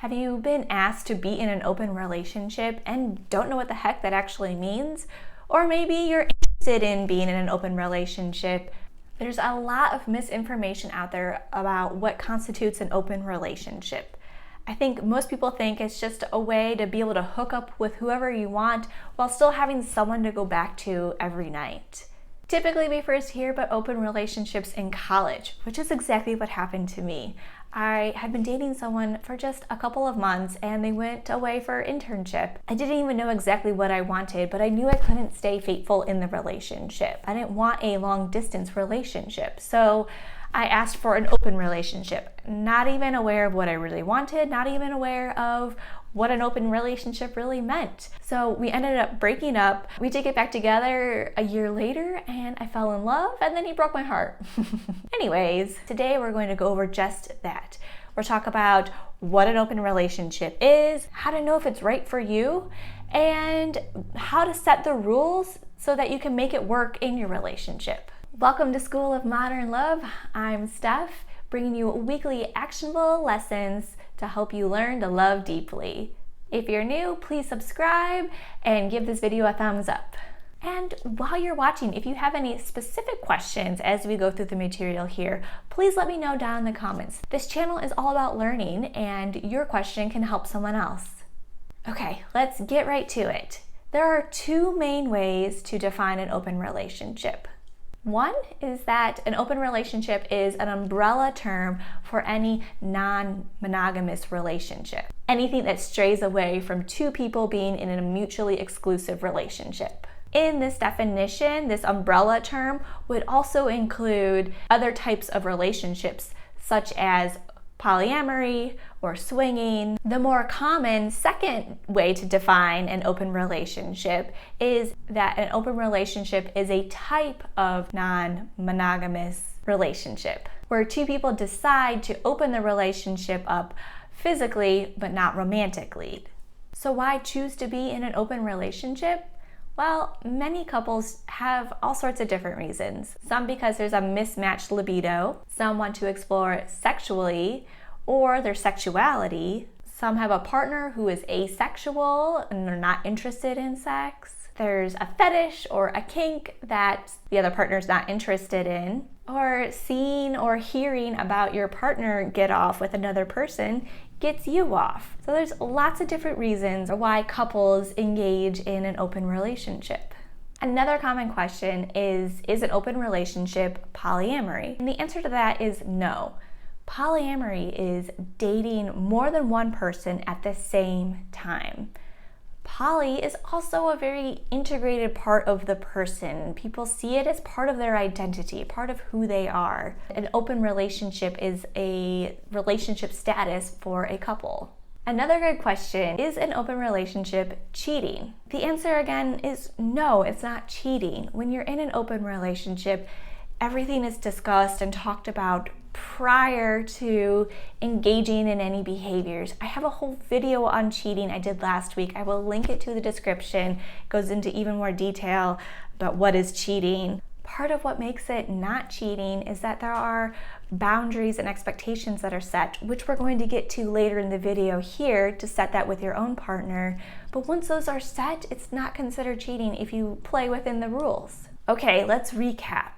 Have you been asked to be in an open relationship and don't know what the heck that actually means? Or maybe you're interested in being in an open relationship. There's a lot of misinformation out there about what constitutes an open relationship. I think most people think it's just a way to be able to hook up with whoever you want while still having someone to go back to every night. Typically, we first hear about open relationships in college, which is exactly what happened to me. I had been dating someone for just a couple of months and they went away for internship. I didn't even know exactly what I wanted, but I knew I couldn't stay faithful in the relationship. I didn't want a long distance relationship. So I asked for an open relationship, not even aware of what I really wanted, not even aware of what an open relationship really meant. So we ended up breaking up. We did get back together a year later and I fell in love and then he broke my heart. Anyways, today we're going to go over just that. We'll talk about what an open relationship is, how to know if it's right for you, and how to set the rules so that you can make it work in your relationship. Welcome to School of Modern Love. I'm Steph, bringing you weekly actionable lessons to help you learn to love deeply. If you're new, please subscribe and give this video a thumbs up. And while you're watching, if you have any specific questions as we go through the material here, please let me know down in the comments. This channel is all about learning and your question can help someone else. Okay, let's get right to it. There are two main ways to define an open relationship. One is that an open relationship is an umbrella term for any non-monogamous relationship. Anything that strays away from two people being in a mutually exclusive relationship. In this definition, this umbrella term would also include other types of relationships, such as polyamory or swinging. The more common second way to define an open relationship is that an open relationship is a type of non-monogamous relationship where two people decide to open the relationship up physically but not romantically. So why choose to be in an open relationship? Well, many couples have all sorts of different reasons. Some because there's a mismatched libido, some want to explore sexually or their sexuality. Some have a partner who is asexual and they're not interested in sex. There's a fetish or a kink that the other partner's not interested in. Or seeing or hearing about your partner get off with another person gets you off. So there's lots of different reasons why couples engage in an open relationship. Another common question is an open relationship polyamory? And the answer to that is no. Polyamory is dating more than one person at the same time. Poly is also a very integrated part of the person. People see it as part of their identity, part of who they are. An open relationship is a relationship status for a couple. Another good question, is an open relationship cheating? The answer again is no, it's not cheating. When you're in an open relationship, everything is discussed and talked about prior to engaging in any behaviors. I have a whole video on cheating I did last week. I will link it to the description. It goes into even more detail about what is cheating. Part of what makes it not cheating is that there are boundaries and expectations that are set, which we're going to get to later in the video here to set that with your own partner. But once those are set, it's not considered cheating if you play within the rules. Okay, let's recap.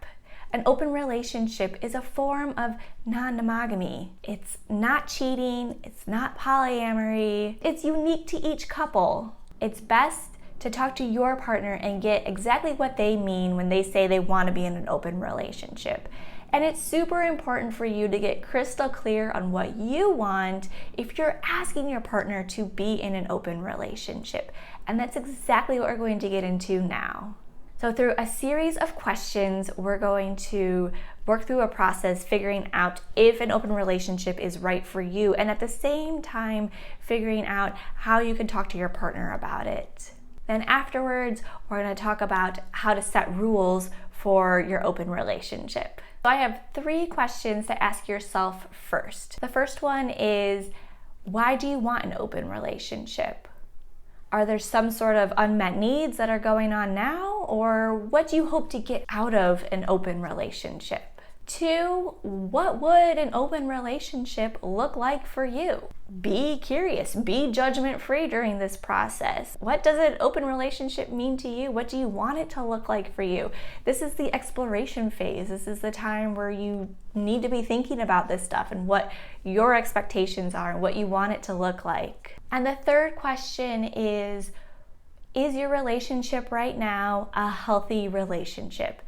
An open relationship is a form of non-monogamy. It's not cheating, it's not polyamory, it's unique to each couple. It's best to talk to your partner and get exactly what they mean when they say they want to be in an open relationship. And it's super important for you to get crystal clear on what you want if you're asking your partner to be in an open relationship. And that's exactly what we're going to get into now. So through a series of questions, we're going to work through a process figuring out if an open relationship is right for you, and at the same time figuring out how you can talk to your partner about it. Then afterwards, we're going to talk about how to set rules for your open relationship. So I have 3 questions to ask yourself first. The first one is, why do you want an open relationship? Are there some sort of unmet needs that are going on now? Or what do you hope to get out of an open relationship? 2, what would an open relationship look like for you? Be curious, be judgment-free during this process. What does an open relationship mean to you? What do you want it to look like for you? This is the exploration phase. This is the time where you need to be thinking about this stuff and what your expectations are and what you want it to look like. And the third question is your relationship right now a healthy relationship?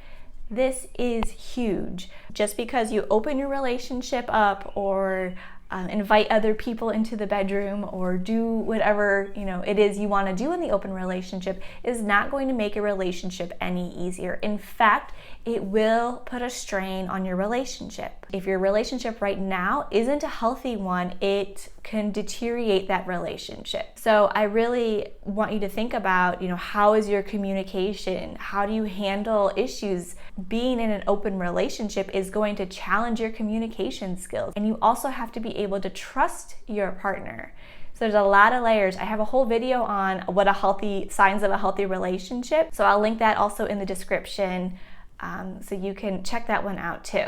This is huge. Just because you open your relationship up or invite other people into the bedroom or do whatever it is you want to do in the open relationship is not going to make a relationship any easier. In fact, it will put a strain on your relationship. If your relationship right now isn't a healthy one, it can deteriorate that relationship. So I really want you to think about, how is your communication? How do you handle issues? Being in an open relationship is going to challenge your communication skills. And you also have to be able to trust your partner. So there's a lot of layers. I have a whole video on what signs of a healthy relationship. So I'll link that also in the description. So you can check that one out too.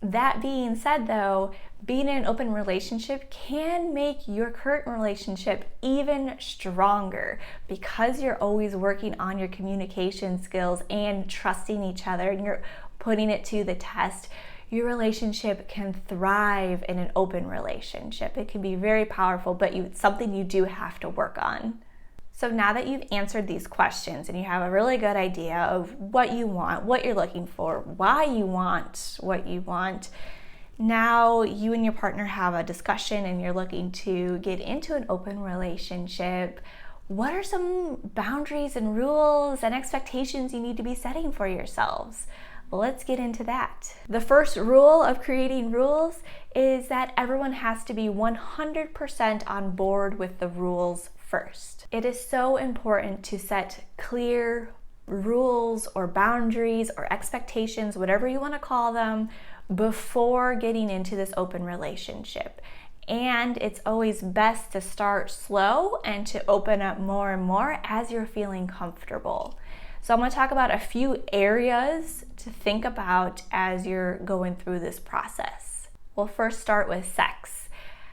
That being said though, being in an open relationship can make your current relationship even stronger because you're always working on your communication skills and trusting each other and you're putting it to the test. Your relationship can thrive in an open relationship. It can be very powerful, but it's something you do have to work on. So now that you've answered these questions and you have a really good idea of what you want, what you're looking for, why you want what you want, now you and your partner have a discussion and you're looking to get into an open relationship. What are some boundaries and rules and expectations you need to be setting for yourselves? Let's get into that. The first rule of creating rules is that everyone has to be 100% on board with the rules first. It is so important to set clear rules or boundaries or expectations, whatever you want to call them, before getting into this open relationship. And it's always best to start slow and to open up more and more as you're feeling comfortable. So I'm going to talk about a few areas to think about as you're going through this process. We'll first start with sex.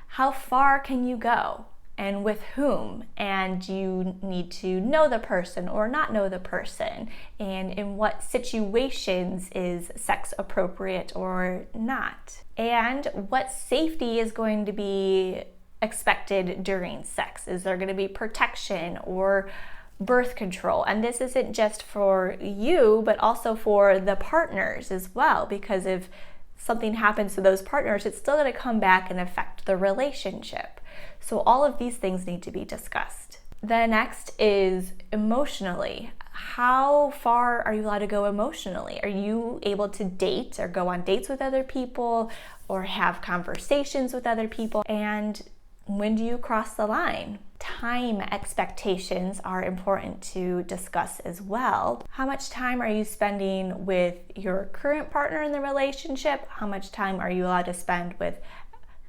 How far can you go? And with whom? And you need to know the person or not know the person. And in what situations is sex appropriate or not? And what safety is going to be expected during sex? Is there going to be protection or birth control? And this isn't just for you, but also for the partners as well, because if something happens to those partners, it's still going to come back and affect the relationship. So all of these things need to be discussed. The next is emotionally. How far are you allowed to go emotionally? Are you able to date or go on dates with other people or have conversations with other people? And when do you cross the line? Time expectations are important to discuss as well. How much time are you spending with your current partner in the relationship? How much time are you allowed to spend with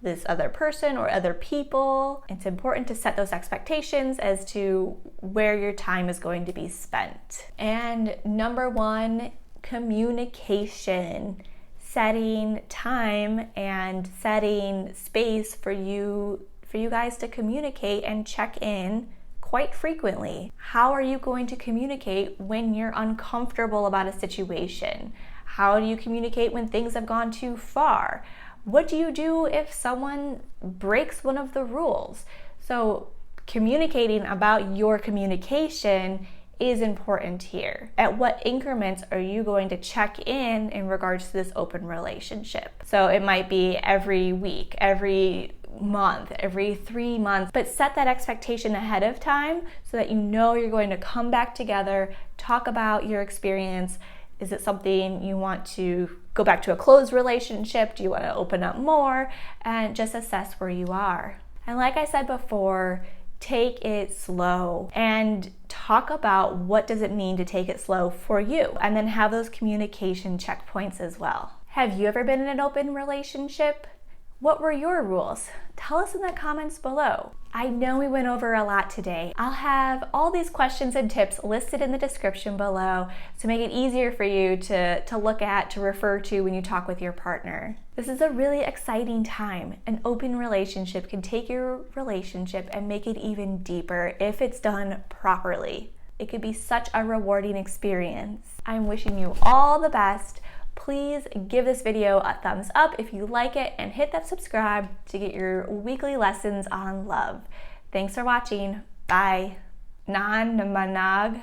this other person or other people? It's important to set those expectations as to where your time is going to be spent. And number 1, communication. Setting time and setting space for you guys to communicate and check in quite frequently. How are you going to communicate when you're uncomfortable about a situation? How do you communicate when things have gone too far? What do you do if someone breaks one of the rules? So communicating about your communication is important here. At what increments are you going to check in regards to this open relationship? So it might be every week, every month, every 3 months, but set that expectation ahead of time so that you know you're going to come back together, talk about your experience. Is it something you want to go back to a closed relationship? Do you want to open up more? And just assess where you are. And like I said before, take it slow and talk about what does it mean to take it slow for you, and then have those communication checkpoints as well. Have you ever been in an open relationship? What were your rules? Tell us in the comments below. I know we went over a lot today. I'll have all these questions and tips listed in the description below to make it easier for you to look at, to refer to when you talk with your partner. This is a really exciting time. An open relationship can take your relationship and make it even deeper if it's done properly. It could be such a rewarding experience. I'm wishing you all the best. Please give this video a thumbs up if you like it and hit that subscribe to get your weekly lessons on love. Thanks for watching. Bye. Nan manag.